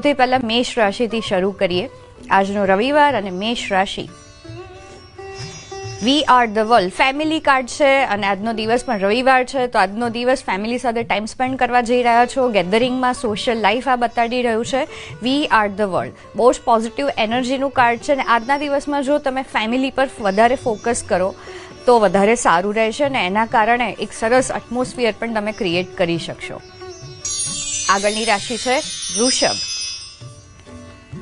સૌથી પહેલા મેષ રાશિથી શરૂ કરીએ. આજનો રવિવાર અને મેષ રાશિ. We are the world family card છે અને આજનો દિવસ પણ રવિવાર છે, તો આજનો દિવસ ફેમિલી સાથે ટાઈમ સ્પેન્ડ કરવા જઈ રહ્યા છો. ગેધરિંગમાં સોશિયલ લાઈફ આ બતાડી રહ્યું છે. વી આર ધ વર્લ્ડ બહુ જ પોઝિટિવ એનર્જીનું કાર્ડ છે અને આજના દિવસમાં જો તમે ફેમિલી પર વધારે ફોકસ કરો તો વધારે સારું રહેશે અને એના કારણે એક સરસ એટમોસ્ફિયર પણ તમે ક્રિએટ કરી શકશો. આગળની રાશિ છે વૃષભ.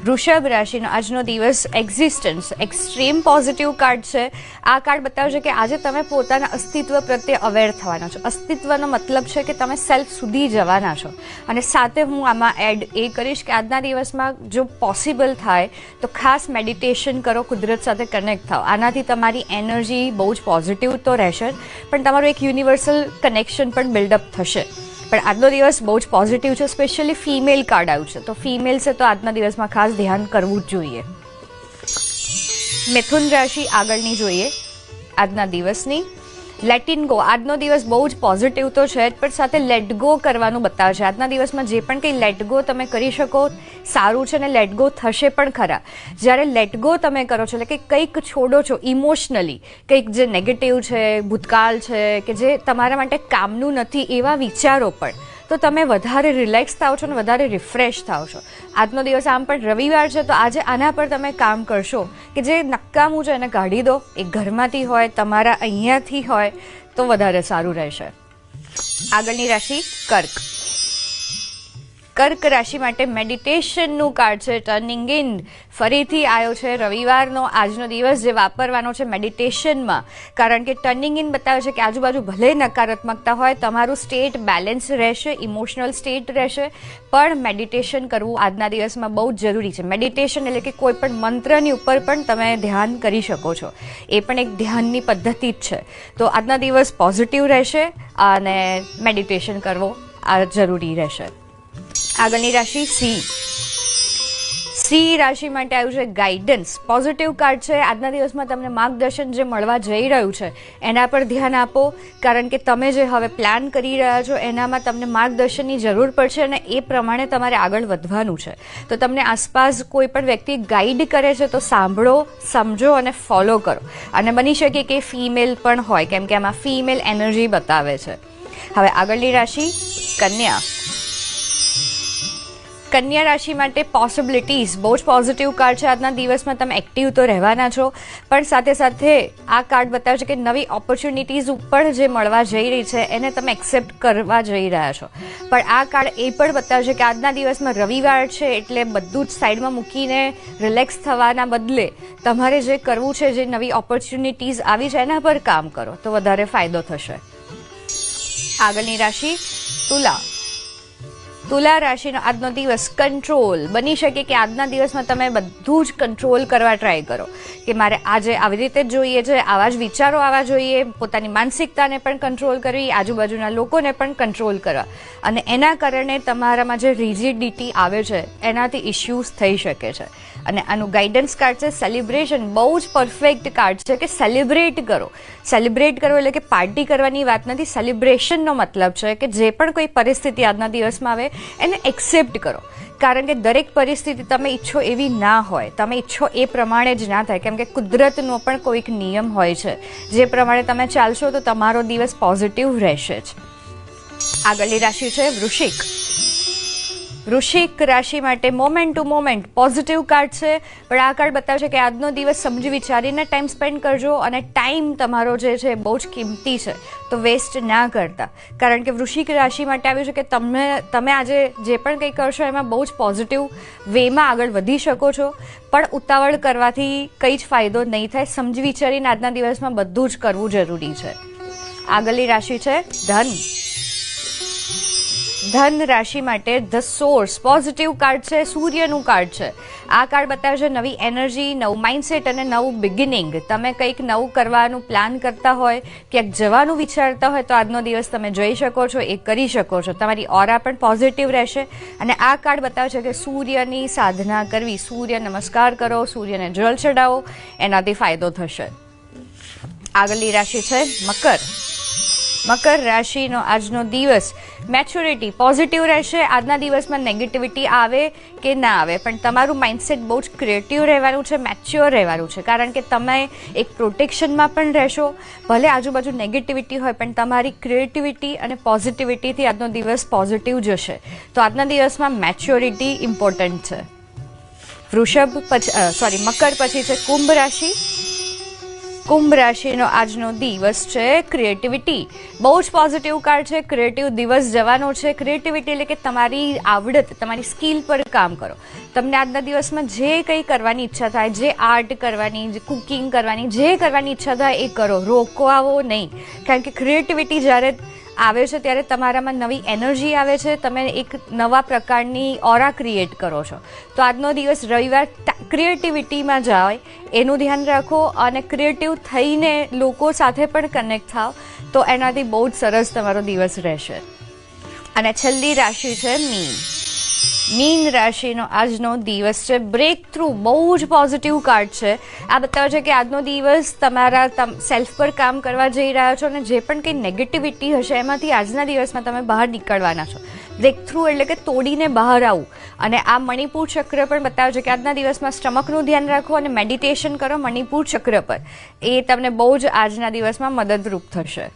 વૃષભ રાશિનો આજનો દિવસ એક્ઝિસ્ટન્સ એક્સ્ટ્રીમ પોઝિટિવ કાર્ડ છે. આ કાર્ડ બતાવશે કે આજે તમે પોતાના અસ્તિત્વ પ્રત્યે અવેર થવાના છો. અસ્તિત્વનો મતલબ છે કે તમે સેલ્ફ સુધી જવાના છો. અને સાથે હું આમાં એડ એ કરીશ કે આજના દિવસમાં જો પોસિબલ થાય તો ખાસ મેડિટેશન કરો, કુદરત સાથે કનેક્ટ થાઓ. આનાથી તમારી એનર્જી બહુ જ પોઝિટિવ તો રહેશે પણ તમારું એક યુનિવર્સલ કનેક્શન પણ બિલ્ડઅપ થશે. પણ આજનો દિવસ બહુ જ પોઝિટિવ છે. સ્પેશિયલી ફિમેલ કાર્ડ આવ્યું છે, તો ફિમેલ છે તો આજના દિવસમાં ખાસ ધ્યાન કરવું જ જોઈએ. મિથુન રાશિ આગળની જોઈએ આજના દિવસની. Let in go. આજનો દિવસ બહુ જ પોઝિટિવ તો છે પણ સાથે લેટ ગો કરવાનું બતાવશે. આજના દિવસમાં જે પણ કંઈ લેટ ગો તમે કરી શકો સારું છે ને લેટ ગો થશે પણ ખરા. જ્યારે લેટ ગો તમે કરો છો એટલે કે કંઈક છોડો છો ઇમોશનલી, કંઈક જે નેગેટિવ છે, ભૂતકાળ છે કે જે તમારા માટે કામનું નથી એવા વિચારો પણ, તો તમે વધારે રિલેક્સ થાઓ છો અને વધારે રિફ્રેશ થાઓ છો. આજનો દિવસ આમ પણ રવિવાર છે તો આજે આના પર તમે કામ કરશો કે જે નકામું છે એને કાઢી દો. એ ઘરમાંથી હોય, તમારા અહીંયાથી હોય તો વધારે સારું રહેશે. આગળની રાશિ કર્ક. કર્ક રાશિ માટે મેડિટેશનનું કાર્ડ છે ટર્નિંગ ઇન. ફરીથી આવ્યો છે રવિવારનો આજનો દિવસ જે વાપરવાનો છે મેડિટેશનમાં, કારણ કે ટર્નિંગ ઇન બતાવે છે કે આજુબાજુ ભલે નકારાત્મકતા હોય તમારું સ્ટેટ બેલેન્સ રહેશે, ઇમોશનલ સ્ટેટ રહેશે, પણ મેડિટેશન કરવું આજના દિવસમાં બહુ જ જરૂરી છે. મેડિટેશન એટલે કે કોઈ પણ મંત્રની ઉપર પણ તમે ધ્યાન કરી શકો છો, એ પણ એક ધ્યાનની પદ્ધતિ જ છે. તો આજના દિવસ પોઝિટિવ રહેશે અને મેડિટેશન કરવો આ જરૂરી રહેશે. આગળની રાશિ સિંહ. સિંહ રાશિ માટે આવ્યું છે ગાઈડન્સ. પોઝિટિવ કાર્ડ છે. આજના દિવસમાં તમને માર્ગદર્શન જે મળવા જઈ રહ્યું છે એના પર ધ્યાન આપો, કારણ કે તમે જે હવે પ્લાન કરી રહ્યા છો એનામાં તમને માર્ગદર્શનની જરૂર પડશે અને એ પ્રમાણે તમારે આગળ વધવાનું છે. તો તમને આસપાસ કોઈ પણ વ્યક્તિ ગાઈડ કરે છે તો સાંભળો, સમજો અને ફોલો કરો. અને બની શકે કે ફિમેલ પણ હોય કેમ કે આમાં ફિમેલ એનર્જી બતાવે છે. હવે આગળની રાશિ કન્યા. કન્યા રાશિ માટે પોસિબિલિટીઝ બહુ જ પોઝિટિવ કાર્ડ છે. આજના દિવસમાં તમે એક્ટિવ તો રહેવાના છો પણ સાથે સાથે આ કાર્ડ બતાવે છે કે નવી ઓપોર્ચ્યુનિટીઝ ઉપર જે મળવા જઈ રહી છે એને તમે એક્સેપ્ટ કરવા જઈ રહ્યા છો. પણ આ કાર્ડ એ પણ બતાવે છે કે આજના દિવસમાં રવિવાર છે એટલે બધું જ સાઈડમાં મૂકીને રિલેક્સ થવાના બદલે તમારે જે કરવું છે, જે નવી ઓપોર્ચ્યુનિટીઝ આવી છે એના પર કામ કરો તો વધારે ફાયદો થશે. આગળની રાશિ તુલા. તુલા રાશિનો આજનો દિવસ કંટ્રોલ. બની શકે કે આજના દિવસમાં તમે બધું જ કંટ્રોલ કરવા ટ્રાય કરો કે મારે આજે આવી રીતે જ જોઈએ છે, આવા જ વિચારો આવવા જોઈએ, પોતાની માનસિકતાને પણ કંટ્રોલ કરવી, આજુબાજુના લોકોને પણ કંટ્રોલ કરવા, અને એના કારણે તમારામાં જે રિજિડિટી આવે છે એનાથી ઇશ્યુઝ થઈ શકે છે. અને આનું ગાઈડન્સ કાર્ડ છે સેલિબ્રેશન. બહુ જ પરફેક્ટ કાર્ડ છે કે સેલિબ્રેટ કરો. સેલિબ્રેટ કરો એટલે કે પાર્ટી કરવાની વાત નથી, સેલિબ્રેશનનો મતલબ છે કે જે પણ કોઈ પરિસ્થિતિ આજના દિવસમાં આવે એને એક્સેપ્ટ કરો. કારણ કે દરેક પરિસ્થિતિ તમે ઈચ્છો એવી ના હોય, તમે ઈચ્છો એ પ્રમાણે જ ના થાય, કેમ કે કુદરતનો પણ કોઈક નિયમ હોય છે જે પ્રમાણે તમે ચાલશો તો તમારો દિવસ પોઝિટિવ રહેશે જ. આગળની રાશિ છે વૃશ્ચિક. વૃશ્ચિક રાશિ માટે moment to moment positive card છે, પણ આ કાર્ડ બતાવે છે કે આજનો દિવસ સમજી વિચારીને ટાઈમ સ્પેન્ડ કરજો અને ટાઈમ તમારો જે છે બહુ જ કિંમતી છે તો વેસ્ટ ના કરતા. કારણ કે વૃશ્ચિક રાશિ માટે આવ્યું છે કે તમે આજે જે પણ કંઈ કરશો એમાં બહુ જ પોઝિટિવ વેમાં આગળ વધી શકો છો, પણ ઉતાવળ કરવાથી કંઈ જ ફાયદો નહીં થાય. સમજી વિચારીને આજના દિવસમાં બધું જ કરવું જરૂરી છે. આગળની રાશિ છે ધન. ધન રાશિ માટે ધ સોર્સ પોઝિટિવ કાર્ડ છે, સૂર્યનું કાર્ડ છે. આ કાર્ડ બતાવે છે નવી એનર્જી, નવું માઇન્ડસેટ અને નવું બિગિનિંગ. તમે કંઈક નવું કરવાનું પ્લાન કરતા હોય, ક્યાંક જવાનું વિચારતા હોય તો આજનો દિવસ તમે જઈ શકો છો, એ કરી શકો છો. તમારી ઓરા પણ પોઝિટિવ રહેશે. અને આ કાર્ડ બતાવે છે કે સૂર્યની સાધના કરવી, સૂર્ય નમસ્કાર કરો, સૂર્યને જળ ચડાવો, એનાથી ફાયદો થશે. આગળની રાશિ છે મકર. મકર રાશિનો આજનો દિવસ મેચ્યોરિટી પોઝિટિવ રહેશે. આજના દિવસમાં નેગેટિવિટી આવે કે ના આવે, પણ તમારું માઇન્ડસેટ બહુ જ ક્રિએટિવ રહેવાનું છે, મેચ્યોર રહેવાનું છે, કારણ કે તમે એક પ્રોટેક્શનમાં પણ રહેશો. ભલે આજુબાજુ નેગેટિવિટી હોય પણ તમારી ક્રિએટિવિટી અને પોઝિટિવિટીથી આજનો દિવસ પોઝિટિવ જશે. તો આજના દિવસમાં મેચ્યોરિટી ઇમ્પોર્ટન્ટ છે. મકર પછી છે કુંભ રાશિ. કુંભ રાશિનો આજનો દિવસ છે ક્રિએટિવિટી. બહુ જ પોઝિટિવ કાર્ડ છે. ક્રિએટિવ દિવસ જવાનો છે. ક્રિએટિવિટી એટલે કે તમારી આવડત, તમારી સ્કિલ પર કામ કરો. તમને આજના દિવસમાં જે કંઈ કરવાની ઈચ્છા થાય, જે આર્ટ કરવાની, જે કુકિંગ કરવાની, જે કરવાની ઈચ્છા થાય એ કરો, રોકવાઓ નહીં. કારણ કે ક્રિએટિવિટી જ્યારે આવે છે ત્યારે તમારામાં નવી એનર્જી આવે છે, તમે એક નવા પ્રકારની ઓરા ક્રિએટ કરો છો. તો આજનો દિવસ રવિવાર ક્રિએટિવિટીમાં જાય એનું ધ્યાન રાખો, અને ક્રિએટિવ થઈને લોકો સાથે પણ કનેક્ટ થાવ, તો એનાથી બહુ જ સરસ તમારો દિવસ રહેશે. અને છેલ્લી રાશિ છે મીન. મીન રાશિનો આજનો દિવસ છે બ્રેક થ્રુ. બહુ જ પોઝિટિવ કાર્ડ છે. આ બતાવે છે કે આજનો દિવસ તમારા સેલ્ફ પર કામ કરવા જઈ રહ્યા છો, અને જે પણ કંઈ નેગેટિવિટી હશે એમાંથી આજના દિવસમાં તમે બહાર નીકળવાના છો. બ્રેક થ્રુ એટલે કે તોડીને બહાર આવવું. અને આ મણિપુર ચક્ર પણ બતાવે છે કે આજના દિવસમાં સ્ટમકનું ધ્યાન રાખો અને મેડિટેશન કરો મણિપુર ચક્ર પર. એ તમને બહુ જ આજના દિવસમાં મદદરૂપ થશે.